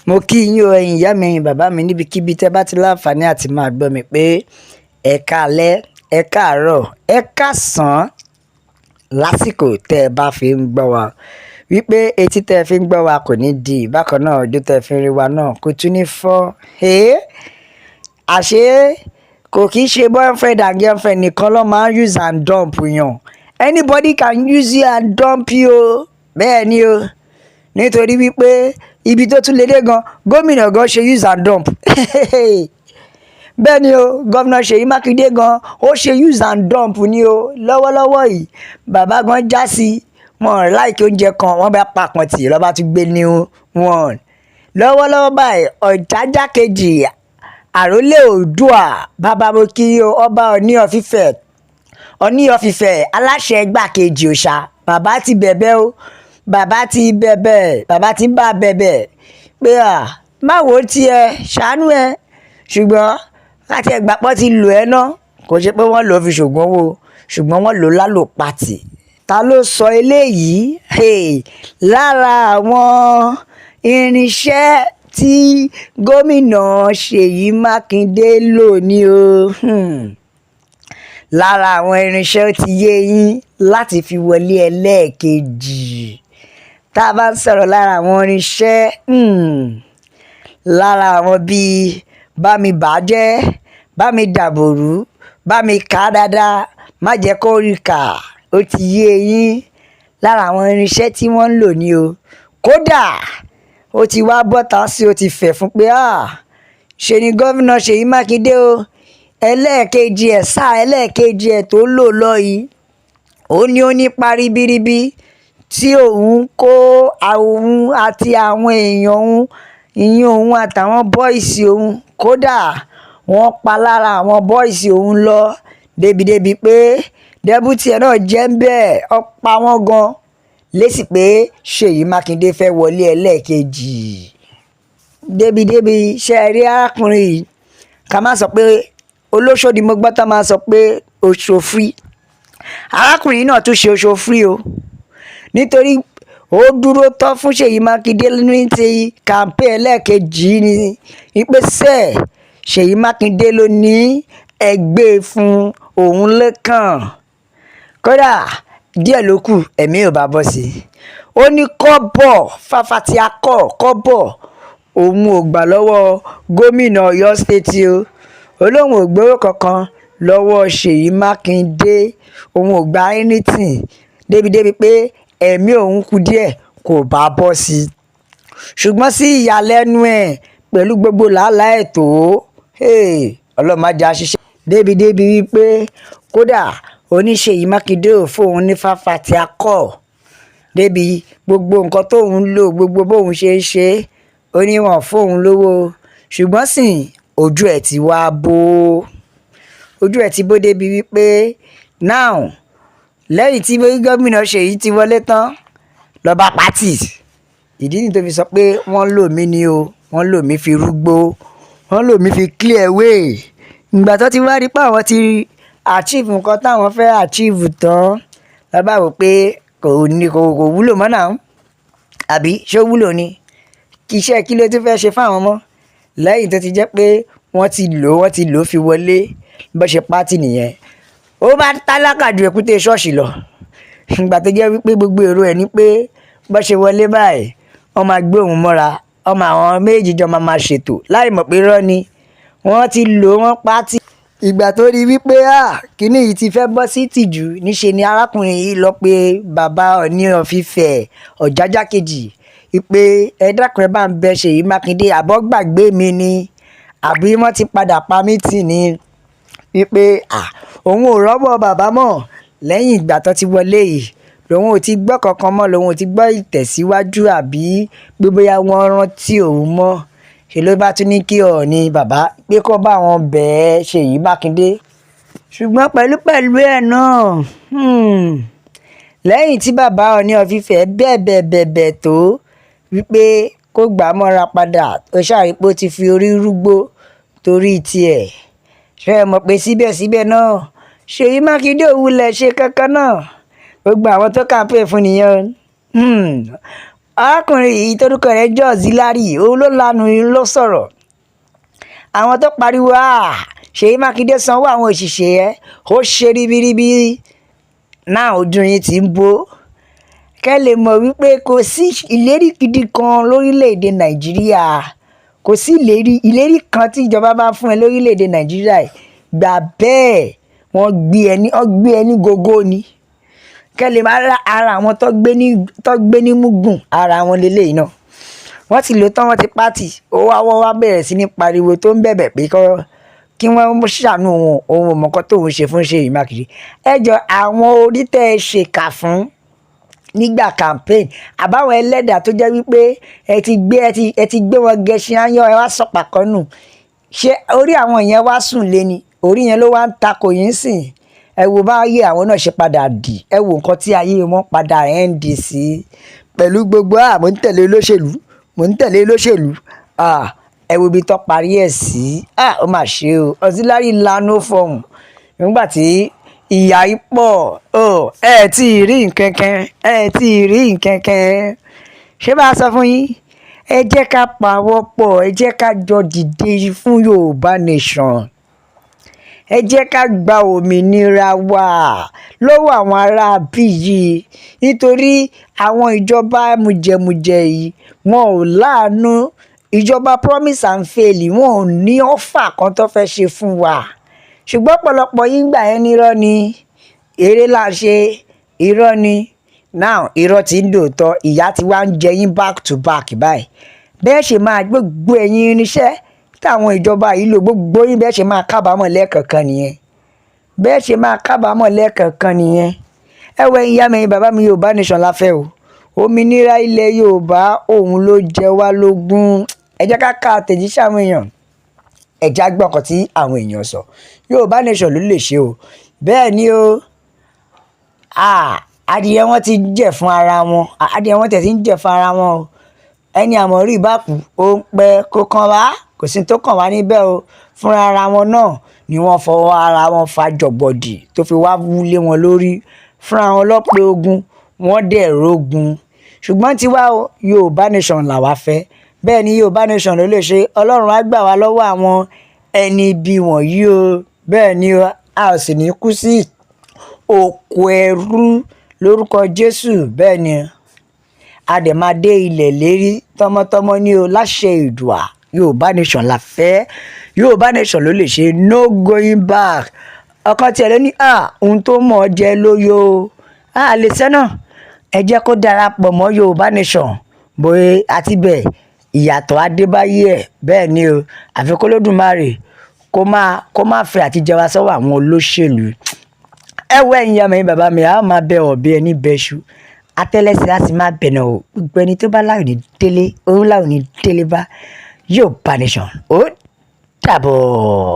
Mo kí yín o ẹ̀yin ìyá mi ẹ̀yin bàbá mi níbikíbi tẹ́ bá ti láǹfààní àti máa gbọ́ mi pé ẹ káalẹ́, ẹ káàárọ̀, ẹ káàsán lásìkò tẹ́ ẹ bá fi ń gbọ́ wa. Wípé etí tẹ́ ẹ fi ń gbọ́ wa kò ní di, bákan náà ojú tẹ́ ẹ fi ń rí wa náà kò tún ní fọ́. Àṣé kò kí í ṣe boyfriend and girlfriend nìkan ló máa ń use and dump yàn. Anybody can use you and dump you o. Bẹ́ẹ̀ ni o. Nítorí wípé ibi tó tún lédè gan, gómìnà gan ṣe use and dump. Bẹ́ẹ̀ ni o, gómìnà Ṣèyí Mákindé gan ó ṣe use and dump ni o. Lọ́wọ́lọ́wọ́ yìí, bàbá gan já sí wọn láìkí oúnjẹ kan, wọ́n bá pa kan tì lọ́ba tún gbé ní wọn. Lọ́wọ́lọ́wọ́ báyìí, Ọ̀jájá kejì àrólé Oòduà bàbá mo kí o, ọba Ọọ̀ni of Ifẹ̀ aláṣẹ igbákejì òòṣà, bàbá ti bẹ̀bẹ̀ o. Bàbá ti bẹ̀bẹ̀, bàbá ti ń bá bẹ̀bẹ̀ pé má wo tiẹ̀ ṣàánú ẹ, ṣùgbọ́n láti ẹgbà pọ́ ti lò ẹ́ ná, kò ṣe pé wọ́n lò ó fi ṣògùn owó, ṣùgbọ́n wọ́n lò ó lálòpatì. Ta ló sọ eléyìí? Lára àwọn irinṣẹ́ tí gómìnà Ṣèyí Mákindé lò ní o. Lára àwọn irinṣẹ́ ti yé yín láti fi wọlé ẹlẹ́ẹ̀kejì. Tá a bá ń sọ̀rọ̀ lára àwọn irinṣẹ́, lára àwọn bíi bá mi bàjẹ́, bá mi dàbòrú, bá mi kà á dáadáa, má jẹ́ kó rí kà, ó ti yé yín. Lára àwọn irinṣẹ́ tí wọ́n ń lò ní o. Kódà ó ti wá bọ́ta sí, ó ti fẹ̀ fún pé ṣe ni gómìnà Ṣèyí Mákindé o. Ẹlẹ́ẹ̀kejì ẹ̀ sáà ẹlẹ́ẹ̀kejì ẹ̀ tó lò lọ yìí, ó ní ipa ribiribi tí òun kó òun àti àwọn èèyàn òun, ìyẹn òun àtàwọn bọ́ìsì òun, kódà wọ́n pa lára àwọn bọ́ìsì òun lọ débi pé dẹ́bùtì ẹ̀ náà jẹ́ ń bẹ́ẹ̀, ó pa wọ́n gan lésì pé Ṣèyí Mákindé fẹ́ wọlé ẹlẹ́ẹ̀kejì. Débi ṣe rí arákùnrin yìí, ká má sọ pé olóṣó ni mo gbọ́ tá máa sọ pé oṣó free. Arákùnrin náà tún ṣe oṣó free o, nítorí ó dúró tán fún Ṣèyí Mákindé ní ti campaign ẹlẹ́ẹ̀kejì ni ìpèsè Ṣèyí Mákindé ló ní ẹgbẹ́ fún òun lẹ́kàn. Kódà díẹ̀ ló kù ẹ̀mí ò bá bọ́ sí i. Ó ní kọ́bọ̀ fàfàtì akọ̀ kọ́bọ̀ òun ò gbà lọ́wọ́ gómìnà Ọ̀yọ́ state o. Olóhùn ò gbowó kankan lọ́wọ́ Ṣèyí Mákindé, òun ò gba anything débi pé ẹ̀mí òun kù díẹ̀ kò bá bọ́ sí i. Ṣùgbọ́n sí ìyàlẹ́nu ẹ̀ pẹ̀lú gbogbo làálàá ẹ̀ tó, Ọlọ́run má jẹ́ á ṣiṣẹ́. Débi wípé kódà oníṣèyí Mákindé ò fóun ní fàfàtì akọ̀, débi gbogbo nǹkan tóun lò, gbogbo bóun ṣe ó ní wọn fóun lówó. Ṣùgbọ́n sì ojú ẹ̀ ti wá bó, ojú ẹ̀ ti bó débi wípé now lẹ́yìn tí gómìnà Ṣèyí ti wọlé tán lọ́ba pátì. Ìdí ni tó fi sọ pé wọ́n lò mí ni o, wọ́n lò mí fi rúgbó, wọ́n lò mí fi clear way. Ìgbà tó ti wá rí pé àwọn ti achieve nǹkan táwọn fẹ́ achieve tán, lọ́ba wò pé kò wúlò mọ́ náà, àbí ṣó wúlò ni? Iṣẹ́ kí ló tún fẹ́ ṣe fáwọn ọmọ lẹ́yìn tó ti jẹ́ pé wọ́n ti lò fi wọlé bó ṣe pátì nìyẹn. Ó bá tálákà ju èkúté ṣọ́ọ̀ṣì lọ. Ìgbà tó jẹ́ wípé gbogbo èrò ẹ̀ ni pé bó ṣe wọlé báyìí wọ́n máa gbé òun mọ́ra, ọmọ àwọn méjì jọ máa ṣètò láì mọ̀ pé rọ́ ni wọ́n ti lò wọ́n pátì. Ìgbà tó rí wípé kíní yìí ti fẹ́ bọ́ sí ìtìjú, níṣe ni arákùnrin yìí lọ pé bàbá Ọọ̀ni of Ifẹ̀ Ọ̀jájá kejì wípé ẹ dákun ẹ bá ń bẹ Ṣèyí Mákindé, àbọ̀ gbàgbé mi ni àbí wọ́n ti padà pa mí tì ní, wípé òun ò rọ́bọ̀ bàbá mọ̀ lẹ́yìn ìgbà tó ti wọlé yìí, lòun ò ti gbọ́ kankan mọ́, lòun ò ti gbọ́ ìtẹ̀síwájú àbí pé bóyá wọ́n rántí òun mọ́. Ṣe ló bá tún ní kí Ọọ̀ni bàbá pé kó bá wọn bẹ̀ẹ́ Ṣèyí Mákindé. Ṣùgbọ́n pẹ̀lú ẹ̀ náà, lẹ́yìn tí bàbá Ọọ̀ni of Ifẹ̀ bẹ̀bẹ̀ tó wípé kó gbà á mọ́ra padà, ó ṣàrí pé ó ti fi orí rúgbó torí tiẹ̀. Ṣé ẹ mọ̀ pé síbẹ̀síbẹ̀ náà Ṣèyí Mákindé ò wulẹ̀ ṣe kankan náà, gbogbo àwọn tó campaign fún nìyẹn. arákùnrin yìí torúkọ rẹ̀ jẹ́ Auxiliary òun ló lanu ló sọ̀rọ̀ àwọn tó pariwo Ṣèyí Mákindé sanwó àwọn òṣìṣẹ́ ó ṣe ribiribi náà ojú yín ti ń bó kẹ́ lè mọ̀ wípé kò sí ìlérí gidi kan lórílẹ̀‐èdè Nàìjíríà kò sí ìlérí kan tí ìjọba bá fún ẹ lórílẹ̀‐èdè Nàìjíríà gbà bẹ́ẹ̀ wọ́n gbé ẹni gógó ni kẹ́ lè máa ra ara àwọn tó gbé ní mugun ara wọn lélẹ́yìn náà wọ́n ti lò tán wọ́n ti pàtì wọ́n wá bẹ̀rẹ̀ sí ní pariwo tó ń bẹ̀bẹ̀ pé kí wọ́n ṣàánú ohun ọmọkàn tóun ṣe fún Ṣèyí Mákindé ẹjọ́ àwọn orí tẹ́ ẹ ṣèkà fún nígbà campaign àbáwọn ẹlẹ́dàá tó jẹ́ wípé ẹ ti gbé wọn gẹṣin áyán ẹ wá sọ̀pà kan nù ṣé orí àwọn yẹn wá sùn lé ni orí yẹn ló wá ń takò yín sìn ẹ wo báyé àwọn náà ṣe padà dì ẹ wo nǹkan tí ayé wọn padà ẹ̀ ń dì sí pẹ̀lú gbogbo mò ń tẹ̀lé olóṣèlú ẹ wo ibi tó parí ẹ̀ sí ó mà ṣe o Auxiliary lanu fọhùn nígbà tí ìyá yìí pọ̀ ẹ tí ì rí nǹkan kan ṣé bá a sọ fún yín ẹ jẹ́ ká pawọ́ pọ̀ ẹ jẹ́ ká jọ dìde fún Yorùbá nation ẹ jẹ́ ká gba òmìnira wa lọ́wọ́ àwọn ará bí yìí nítorí àwọn ìjọba mùjẹmùjẹ yìí wọn ò láàánú ìjọba promise and fail wọn ò ní ọ́fà kan tó fẹ́ ṣe fún wa ṣùgbọ́n ọ̀pọ̀lọpọ̀ yín gbà yẹn nírọ́ ni eré là ń ṣe irọ́ ni now irọ́ ti ń dòótọ́ ìyá ti wá ń jẹ yín back to back báyìí bẹ́ẹ̀ ṣe máa gbogbo ẹ̀yin irinṣẹ́ táwọn ìjọba yìí lò gbogbo yín bẹ́ẹ̀ ṣe máa kábàámọ̀ lẹ́ẹ̀kọ̀ọ̀kan nìyẹn ẹ wẹ ìyá mi bàbá mi Yorùbá nation la fẹ́ o òmìnira ilẹ̀ Yorùbá òun ló jẹ wá lógún ẹ jẹ́ ká ka àtẹ̀jíṣẹ́ àwọn èèyàn ẹ̀já gbọ́kàn tí àwọn èèyàn sọ Yorùbá nation ló lè ṣe o bẹ́ẹ̀ ni o adìyẹ wọn ti jẹ fún ara wọn o ẹni àmọ̀rí ìbákú ó ń pẹ́ kó kàn wá kò sí tó kàn wá níbẹ̀ o fúnra ara wọn náà ni wọ́n fọwọ́ ara wọn fa jọ̀gbọ̀dì tó fi wá wúlé wọn lórí fúnra wọn lọ́pẹ́ ogun wọ́n dẹ̀ rógun ṣùgbọ́n tiwa Yorùbá nation làwa fẹ́ bẹ́ẹ̀ ni Yorùbá nation ló lè ṣe Ọlọ́run á gbà wá lọ́wọ́ àwọn ẹni ibi wọ̀nyí o bẹ́ẹ̀ ni a ò sì ní kú sí oko ẹrú lórúkọ Jésù bẹ́ẹ̀ ni àdèmàdé ilẹ̀ lérí tọmọtọmọ ní o láṣẹ Èdùà Yorùbá nation la fẹ́ Yorùbá nation ló lè ṣe no going back ọkàn tiẹ̀ ló ní ohun tó mọ̀ ọ́ jẹ́ lóyò lè sẹ́nà ẹ jẹ́ kó darapọ̀ mọ́ Yorùbá nation bóyá àti bẹ́ẹ̀ ìyàtọ̀ adébáyé ẹ̀ bẹ́ẹ̀ ni o àfi kó lódùmarè kó má fẹ́ àti jẹ wá sọ́wọ́ àwọn olóṣèlú ẹ wọ ẹ̀yin yàmọ̀ yín bàbá mi a máa bẹ ọ̀bẹ ẹni bẹ́ṣu atẹ́lẹsẹ̀ á sì máa bẹ̀nà o gbogbo ẹni tó bá láwọn ní délé òun láwọn ní délé bá Yorùbá nation ó dàbọ̀.